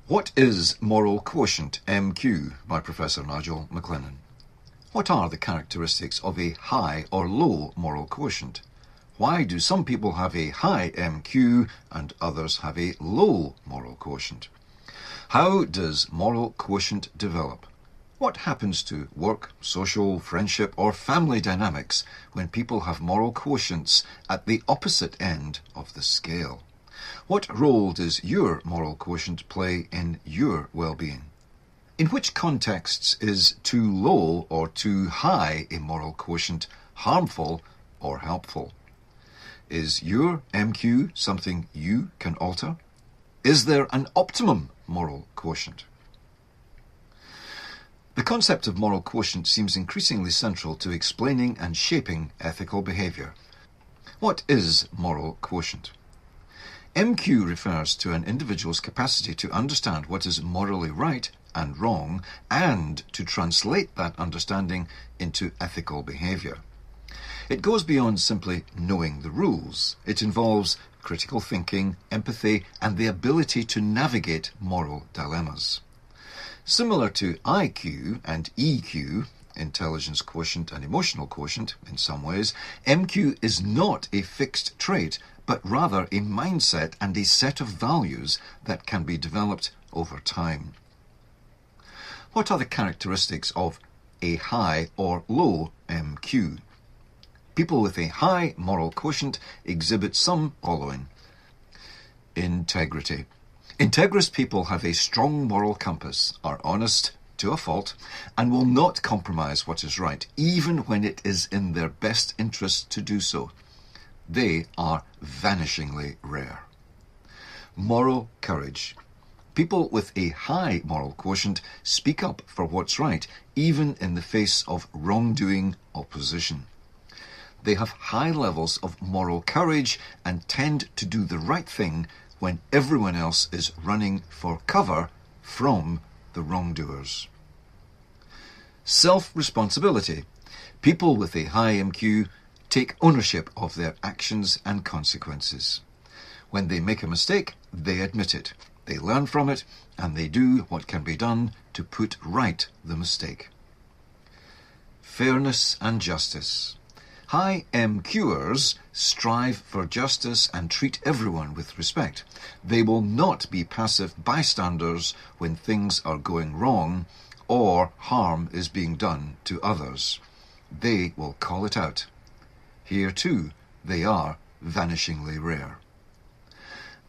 What is moral quotient, MQ, by Professor Nigel MacLennan? What are the characteristics of a high or low moral quotient? Why do some people have a high MQ and others have a low moral quotient? How does moral quotient develop? What happens to work, social, friendship, or family dynamics when people have moral quotients at the opposite end of the scale? What role does your moral quotient play in your well-being? In which contexts is too low or too high a moral quotient harmful or helpful? Is your MQ something you can alter? Is there an optimum moral quotient? The concept of moral quotient seems increasingly central to explaining and shaping ethical behaviour. What is moral quotient? MQ refers to an individual's capacity to understand what is morally right and wrong and to translate that understanding into ethical behaviour. It goes beyond simply knowing the rules. It involves critical thinking, empathy, and the ability to navigate moral dilemmas. Similar to IQ and EQ, intelligence quotient and emotional quotient, in some ways, MQ is not a fixed trait, but rather a mindset and a set of values that can be developed over time. What are the characteristics of a high or low MQ? People with a high moral quotient exhibit some following. Integrity. Integrous people have a strong moral compass, are honest to a fault, and will not compromise what is right, even when it is in their best interest to do so. They are vanishingly rare. Moral courage. People with a high moral quotient speak up for what's right, even in the face of wrongdoing opposition. They have high levels of moral courage and tend to do the right thing when everyone else is running for cover from the wrongdoers. Self-responsibility. People with a high MQ take ownership of their actions and consequences. When they make a mistake, they admit it. They learn from it, and they do what can be done to put right the mistake. Fairness and justice. High MQers strive for justice and treat everyone with respect. They will not be passive bystanders when things are going wrong or harm is being done to others. They will call it out. Here too, they are vanishingly rare.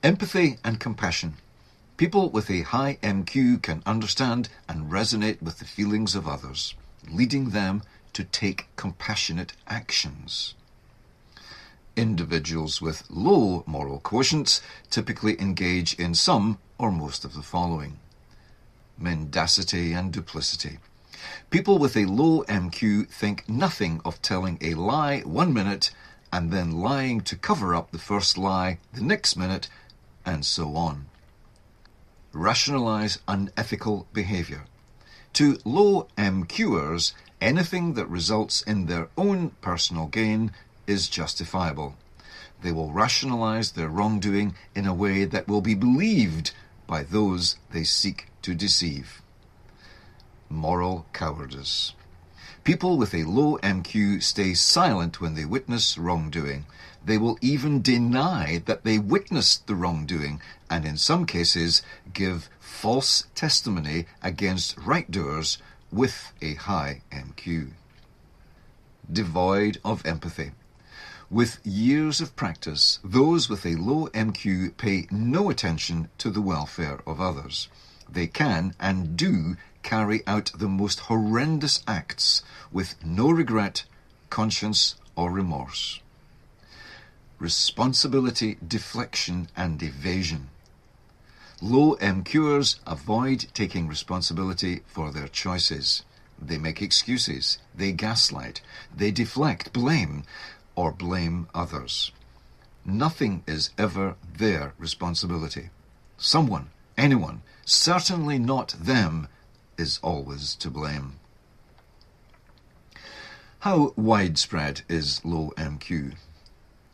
Empathy and compassion. People with a high MQ can understand and resonate with the feelings of others, leading them to take compassionate actions. Individuals with low moral quotients typically engage in some or most of the following. Mendacity and duplicity. People with a low MQ think nothing of telling a lie 1 minute and then lying to cover up the first lie the next minute, and so on. Rationalize unethical behaviour. To low MQers, anything that results in their own personal gain is justifiable. They will rationalize their wrongdoing in a way that will be believed by those they seek to deceive. Moral cowardice. People with a low MQ stay silent when they witness wrongdoing. They will even deny that they witnessed the wrongdoing and in some cases give false testimony against right-doers with a high MQ. Devoid of empathy. With years of practice, those with a low MQ pay no attention to the welfare of others. They can and do carry out the most horrendous acts with no regret, conscience, or remorse. Responsibility deflection and evasion. Low MQers avoid taking responsibility for their choices. They make excuses, they gaslight, they deflect blame, or blame others. Nothing is ever their responsibility. Someone, anyone, certainly not them, is always to blame. How widespread is low MQ?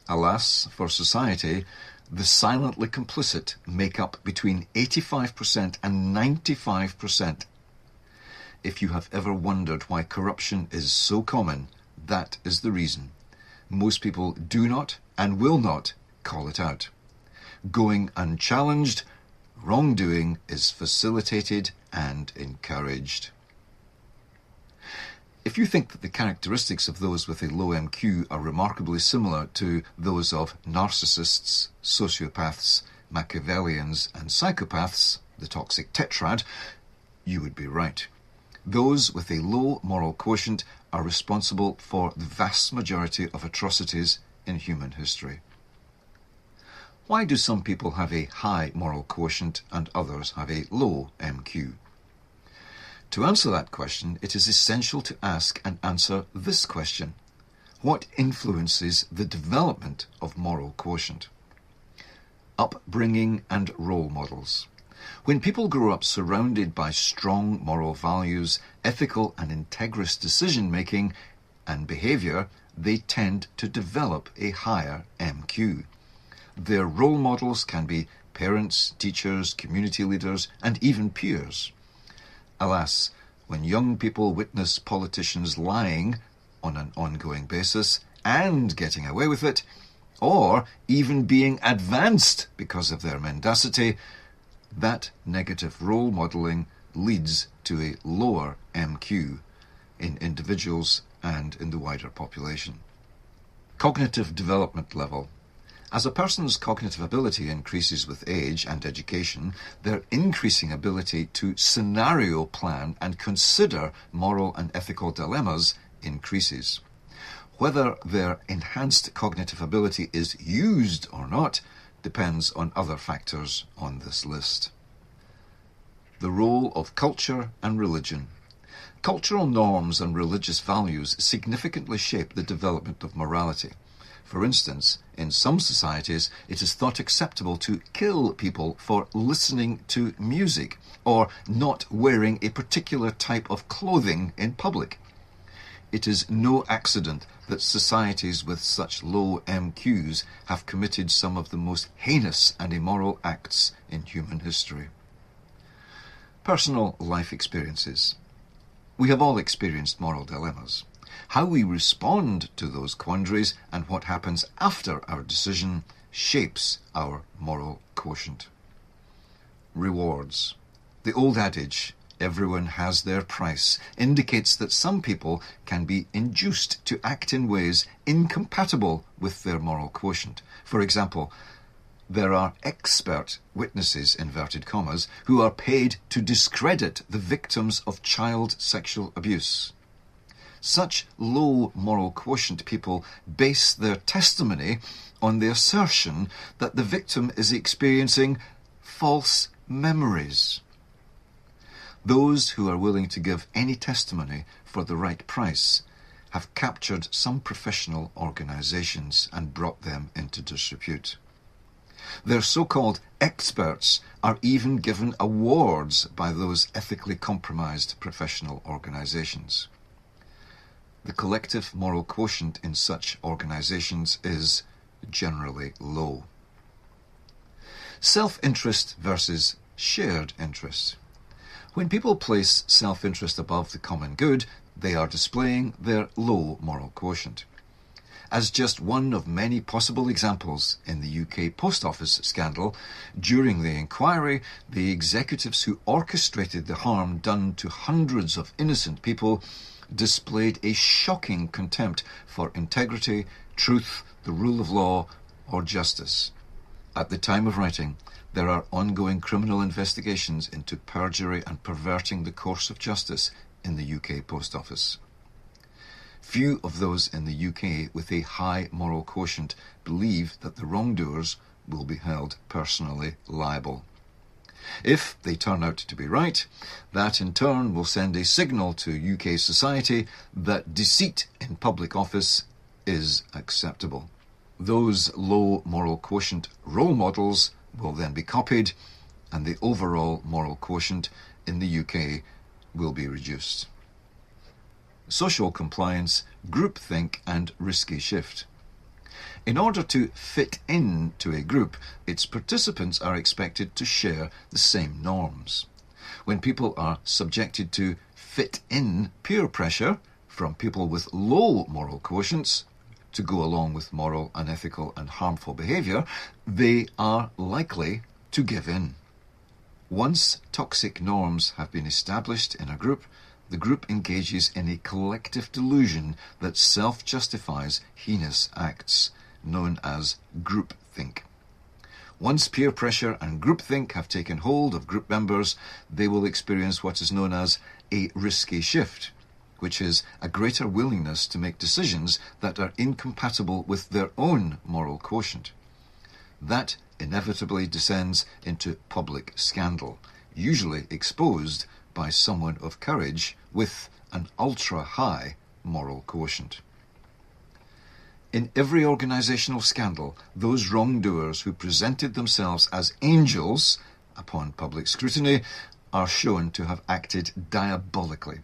Alas, for society, The silently complicit make up between 85% and 95%. If you have ever wondered why corruption is so common, that is the reason. Most people do not and will not call it out. Going unchallenged, wrongdoing is facilitated and encouraged. If you think that the characteristics of those with a low MQ are remarkably similar to those of narcissists, sociopaths, Machiavellians and psychopaths, the toxic tetrad, you would be right. Those with a low moral quotient are responsible for the vast majority of atrocities in human history. Why do some people have a high moral quotient and others have a low MQ? To answer that question, it is essential to ask and answer this question. What influences the development of moral quotient? Upbringing and role models. When people grow up surrounded by strong moral values, ethical and integrous decision-making and behaviour, they tend to develop a higher MQ. Their role models can be parents, teachers, community leaders, and even peers. Alas, when young people witness politicians lying on an ongoing basis and getting away with it, or even being advanced because of their mendacity, that negative role modelling leads to a lower MQ in individuals and in the wider population. Cognitive development level. As a person's cognitive ability increases with age and education, their increasing ability to scenario plan and consider moral and ethical dilemmas increases. Whether their enhanced cognitive ability is used or not depends on other factors on this list. The role of culture and religion. Cultural norms and religious values significantly shape the development of morality. For instance, in some societies, it is thought acceptable to kill people for listening to music or not wearing a particular type of clothing in public. It is no accident that societies with such low MQs have committed some of the most heinous and immoral acts in human history. Personal life experiences. We have all experienced moral dilemmas. How we respond to those quandaries and what happens after our decision shapes our moral quotient. Rewards. The old adage, everyone has their price, indicates that some people can be induced to act in ways incompatible with their moral quotient. For example, there are expert witnesses, inverted commas, who are paid to discredit the victims of child sexual abuse. Such low moral quotient people base their testimony on the assertion that the victim is experiencing false memories. Those who are willing to give any testimony for the right price have captured some professional organisations and brought them into disrepute. Their so-called experts are even given awards by those ethically compromised professional organisations. The collective moral quotient in such organisations is generally low. Self-interest versus shared interest. When people place self-interest above the common good, they are displaying their low moral quotient. As just one of many possible examples in the UK Post Office scandal, during the inquiry, the executives who orchestrated the harm done to hundreds of innocent people displayed a shocking contempt for integrity, truth, the rule of law, or justice. At the time of writing, there are ongoing criminal investigations into perjury and perverting the course of justice in the UK Post Office. Few of those in the UK with a high moral quotient believe that the wrongdoers will be held personally liable. If they turn out to be right, that in turn will send a signal to UK society that deceit in public office is acceptable. Those low moral quotient role models will then be copied, and the overall moral quotient in the UK will be reduced. Social compliance, groupthink and risky shift. In order to fit in to a group, its participants are expected to share the same norms. When people are subjected to fit-in peer pressure from people with low moral quotients to go along with moral, unethical and harmful behaviour, they are likely to give in. Once toxic norms have been established in a group, the group engages in a collective delusion that self-justifies heinous acts, known as groupthink. Once peer pressure and groupthink have taken hold of group members, they will experience what is known as a risky shift, which is a greater willingness to make decisions that are incompatible with their own moral quotient. That inevitably descends into public scandal, usually exposed by someone of courage with an ultra-high moral quotient. In every organisational scandal, those wrongdoers who presented themselves as angels upon public scrutiny are shown to have acted diabolically.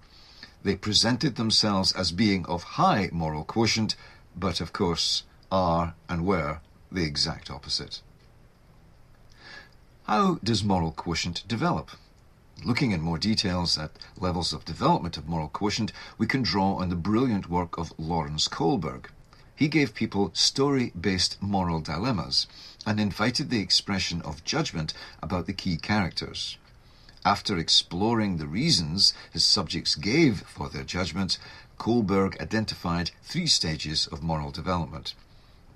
They presented themselves as being of high moral quotient, but of course are and were the exact opposite. How does moral quotient develop? Looking in more details at levels of development of moral quotient, we can draw on the brilliant work of Lawrence Kohlberg. He gave people story-based moral dilemmas and invited the expression of judgment about the key characters. After exploring the reasons his subjects gave for their judgment, Kohlberg identified 3 stages of moral development: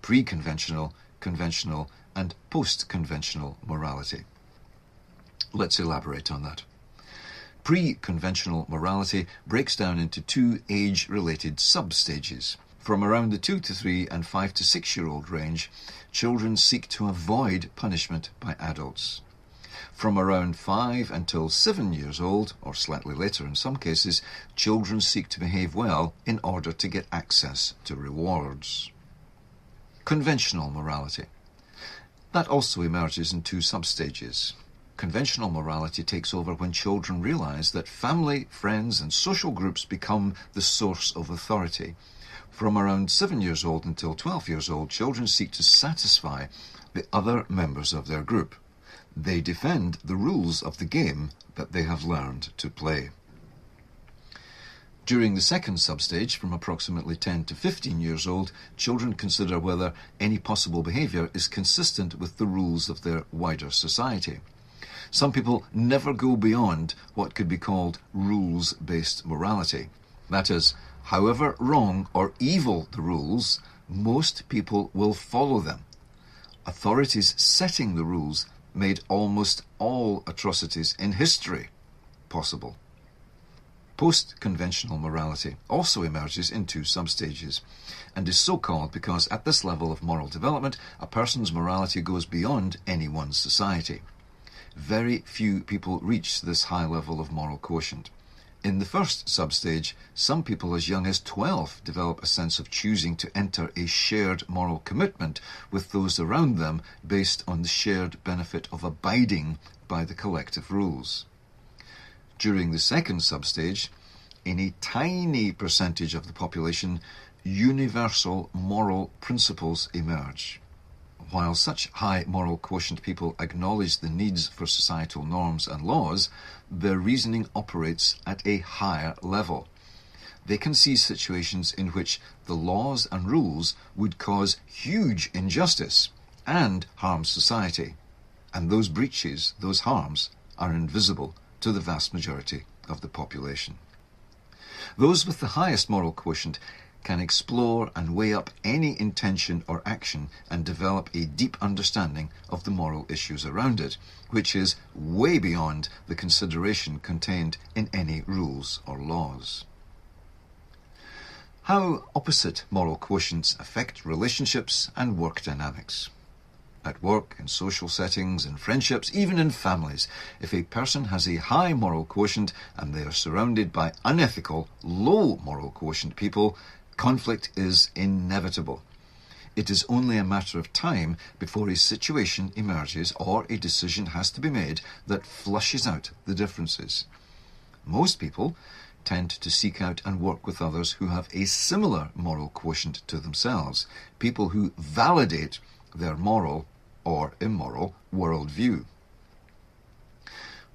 pre-conventional, conventional, and post-conventional morality. Let's elaborate on that. Pre-conventional morality breaks down into 2 age-related sub-stages. From around the 2 to 3 and 5 to 6-year-old range, children seek to avoid punishment by adults. From around 5 until 7 years old, or slightly later in some cases, children seek to behave well in order to get access to rewards. Conventional morality. That also emerges in 2 substages. Conventional morality takes over when children realise that family, friends and social groups become the source of authority. From around 7 years old until 12 years old, children seek to satisfy the other members of their group. They defend the rules of the game that they have learned to play. During the second substage, from approximately 10 to 15 years old, children consider whether any possible behaviour is consistent with the rules of their wider society. Some people never go beyond what could be called rules-based morality. That is, however wrong or evil the rules, most people will follow them. Authorities setting the rules made almost all atrocities in history possible. Post-conventional morality also emerges in 2 substages, and is so called because at this level of moral development, a person's morality goes beyond any one society. Very few people reach this high level of moral quotient. In the first substage, some people as young as 12 develop a sense of choosing to enter a shared moral commitment with those around them based on the shared benefit of abiding by the collective rules. During the second substage, in a tiny percentage of the population, universal moral principles emerge. While such high moral quotient people acknowledge the needs for societal norms and laws, their reasoning operates at a higher level. They can see situations in which the laws and rules would cause huge injustice and harm society, and those breaches, those harms, are invisible to the vast majority of the population. Those with the highest moral quotient can explore and weigh up any intention or action and develop a deep understanding of the moral issues around it, which is way beyond the consideration contained in any rules or laws. How opposite moral quotients affect relationships and work dynamics. At work, in social settings, in friendships, even in families, if a person has a high moral quotient and they are surrounded by unethical, low moral quotient people, conflict is inevitable. It is only a matter of time before a situation emerges or a decision has to be made that flushes out the differences. Most people tend to seek out and work with others who have a similar moral quotient to themselves, people who validate their moral or immoral worldview.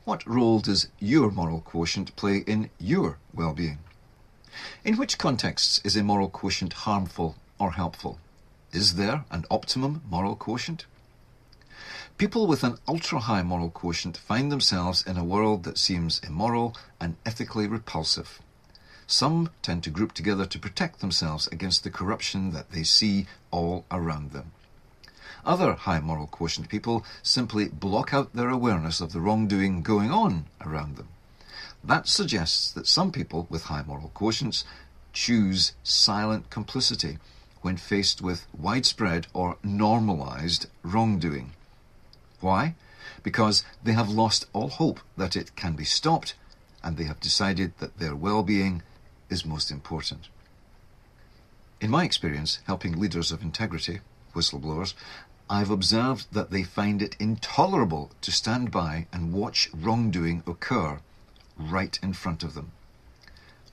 What role does your moral quotient play in your well-being? In which contexts is a moral quotient harmful or helpful? Is there an optimum moral quotient? People with an ultra-high moral quotient find themselves in a world that seems immoral and ethically repulsive. Some tend to group together to protect themselves against the corruption that they see all around them. Other high moral quotient people simply block out their awareness of the wrongdoing going on around them. That suggests that some people with high moral quotients choose silent complicity when faced with widespread or normalized wrongdoing. Why? Because they have lost all hope that it can be stopped, and they have decided that their well-being is most important. In my experience, helping leaders of integrity, whistleblowers, I've observed that they find it intolerable to stand by and watch wrongdoing occur right in front of them.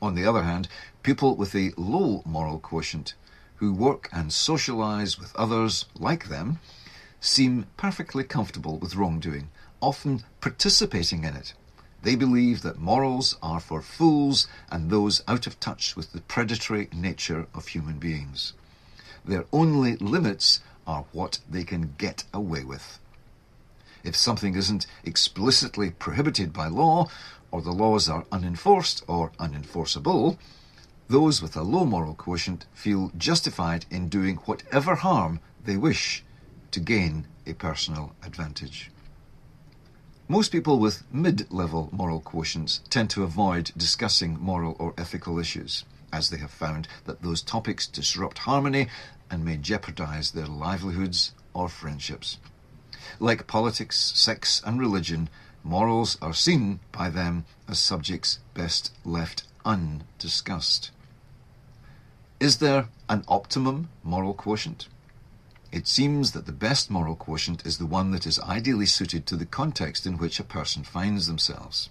On the other hand, people with a low moral quotient who work and socialize with others like them seem perfectly comfortable with wrongdoing, often participating in it. They believe that morals are for fools and those out of touch with the predatory nature of human beings. Their only limits are what they can get away with. If something isn't explicitly prohibited by law, or the laws are unenforced or unenforceable, those with a low moral quotient feel justified in doing whatever harm they wish to gain a personal advantage. Most people with mid-level moral quotients tend to avoid discussing moral or ethical issues, as they have found that those topics disrupt harmony and may jeopardize their livelihoods or friendships. Like politics, sex, and religion, morals are seen by them as subjects best left undiscussed. Is there an optimum moral quotient? It seems that the best moral quotient is the one that is ideally suited to the context in which a person finds themselves.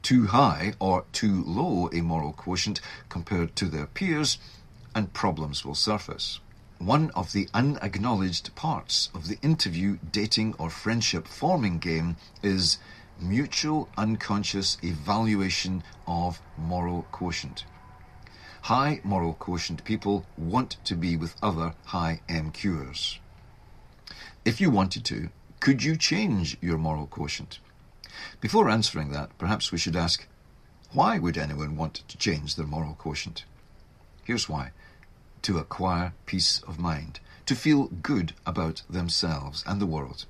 Too high or too low a moral quotient compared to their peers, and problems will surface. One of the unacknowledged parts of the interview, dating, or friendship forming game is mutual unconscious evaluation of moral quotient. High moral quotient people want to be with other high MQers. If you wanted to, could you change your moral quotient? Before answering that, perhaps we should ask, why would anyone want to change their moral quotient? Here's why. To acquire peace of mind, to feel good about themselves and the world.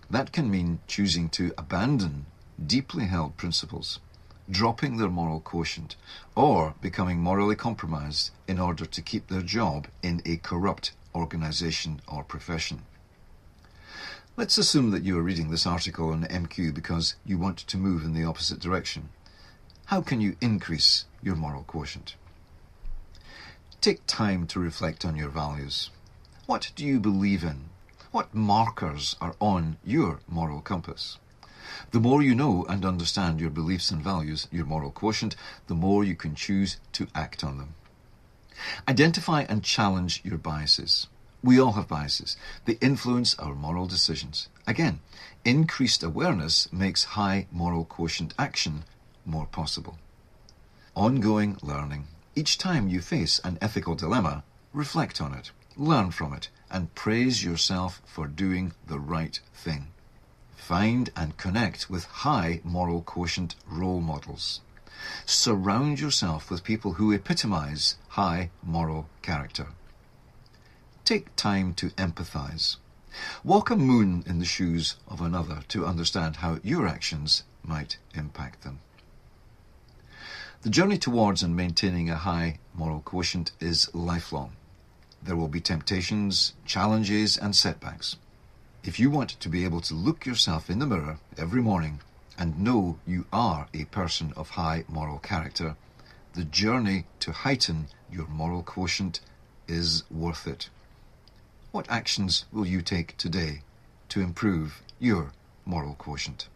That can mean choosing to abandon deeply held principles, dropping their moral quotient, or becoming morally compromised in order to keep their job in a corrupt organization or profession. Let's assume that you are reading this article on MQ because you want to move in the opposite direction. How can you increase your moral quotient? Take time to reflect on your values. What do you believe in? What markers are on your moral compass? The more you know and understand your beliefs and values, your moral quotient, the more you can choose to act on them. Identify and challenge your biases. We all have biases. They influence our moral decisions. Again, increased awareness makes high moral quotient action more possible. Ongoing learning. Each time you face an ethical dilemma, reflect on it, learn from it, and praise yourself for doing the right thing. Find and connect with high moral quotient role models. Surround yourself with people who epitomize high moral character. Take time to empathize. Walk a moon in the shoes of another to understand how your actions might impact them. The journey towards and maintaining a high moral quotient is lifelong. There will be temptations, challenges, and setbacks. If you want to be able to look yourself in the mirror every morning and know you are a person of high moral character, the journey to heighten your moral quotient is worth it. What actions will you take today to improve your moral quotient?